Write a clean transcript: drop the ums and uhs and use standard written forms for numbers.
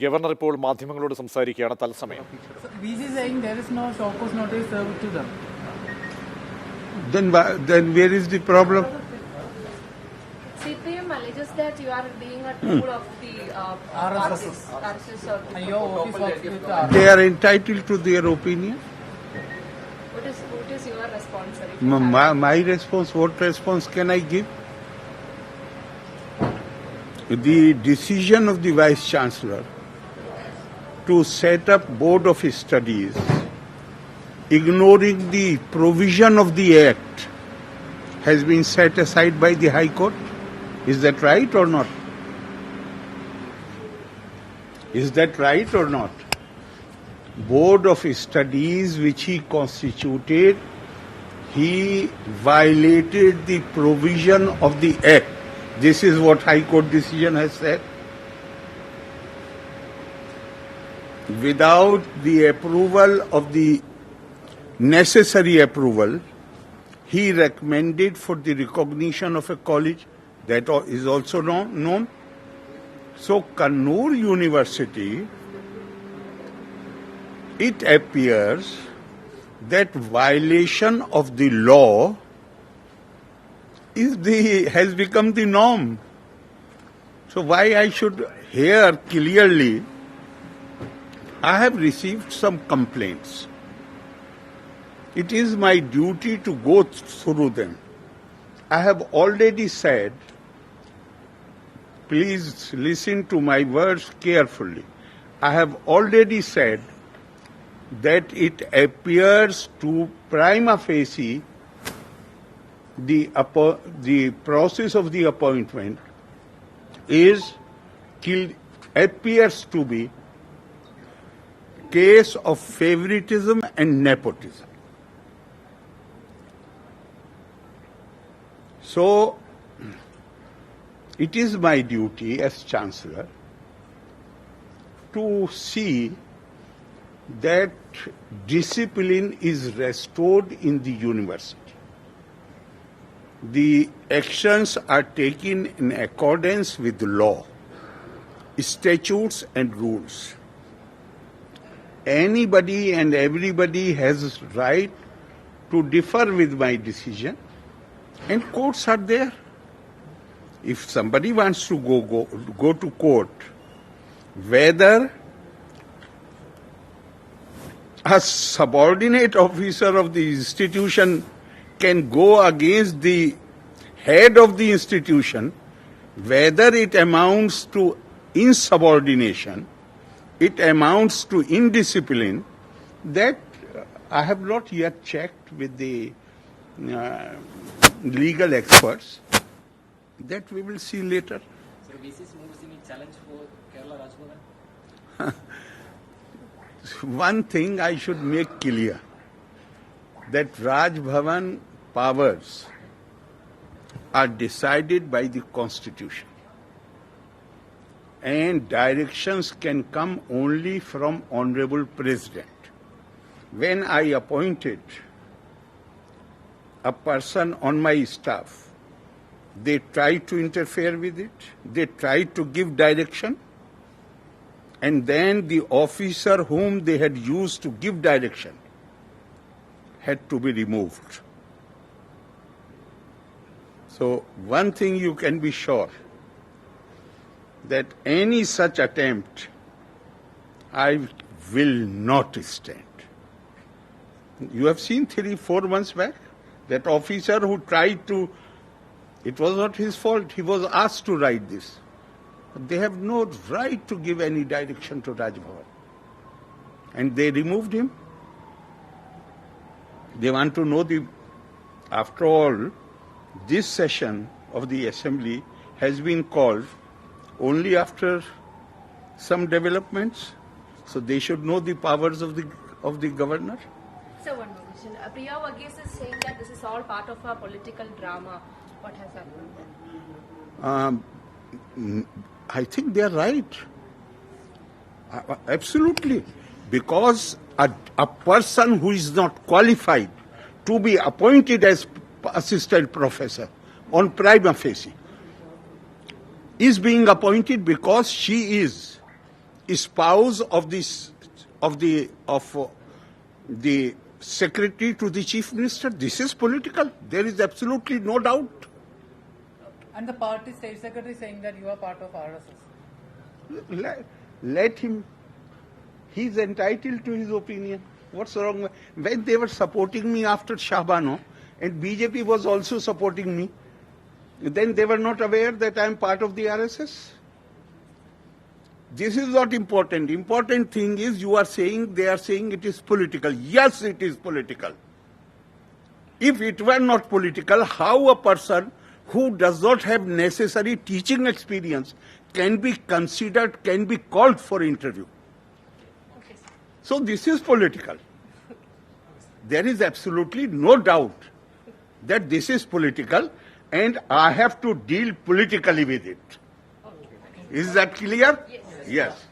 Governor ഇപ്പോൾ മാധ്യമങ്ങളോട് സംസാരിക്കുകയാണ് തത്സമയം. Then where is the problem? CPM alleges that you are being a tool of the RSS. They are entitled to their opinion. What is your response, sir? My response, what response can I give? The decision of the Vice Chancellor to set up Board of Studies, ignoring the provision of the Act, has been set aside by the High Court. Is that right or not? Is that right or not? Board of Studies which he constituted, he violated the provision of the Act. This is what High Court decision has said. Without the approval of the necessary approval, he recommended for the recognition of a college that is also known. So Kannur University, it appears that violation of the law has become the norm. So why I should hear clearly? I have received some complaints. It is my duty to go through them. I have already said, please listen to my words carefully. I have already said that it appears to prima facie the process of the appointment appears to be case of favoritism and nepotism. So, it is my duty as Chancellor to see that discipline is restored in the university. The actions are taken in accordance with the law, statutes and rules. Anybody and everybody has right to differ with my decision, and courts are there. If somebody wants to go to court, whether a subordinate officer of the institution can go against the head of the institution, whether it amounts to insubordination, it amounts to indiscipline, that I have not yet checked with the legal experts. That we will see later. So, VC's moves any challenge for Kerala Raj Bhavan? One thing I should make clear, that Raj Bhavan powers are decided by the Constitution, and directions can come only from Honorable President. When I appointed a person on my staff, they tried to interfere with it, they tried to give direction, and then the officer whom they had used to give direction had to be removed. So one thing you can be sure, that any such attempt I will not stand. You have seen 3-4 months back, that officer who tried to, it was not his fault, he was asked to write this. But they have no right to give any direction to Raj Bhavan. And they removed him. They want to know after all, this session of the assembly has been called only after some developments. So they should know the powers of the governor. So one more question. Priya Varghese is saying that this is all part of a political drama. What has happened? I think they are right. Absolutely. Because a person who is not qualified to be appointed as assistant professor on prima facie is being appointed because she is spouse of the secretary to the chief minister. This is political. There is absolutely no doubt. And the party state secretary saying that you are part of RSS. Let him. He's entitled to his opinion. What's wrong? When they were supporting me after Shahbano, and BJP was also supporting me, then they were not aware that I am part of the RSS. This is not important. Important thing is they are saying it is political. Yes, it is political. If it were not political, how a person who does not have necessary teaching experience can be considered, can be called for interview? So this is political. There is absolutely no doubt that this is political, and I have to deal politically with it. Is that clear? Yes.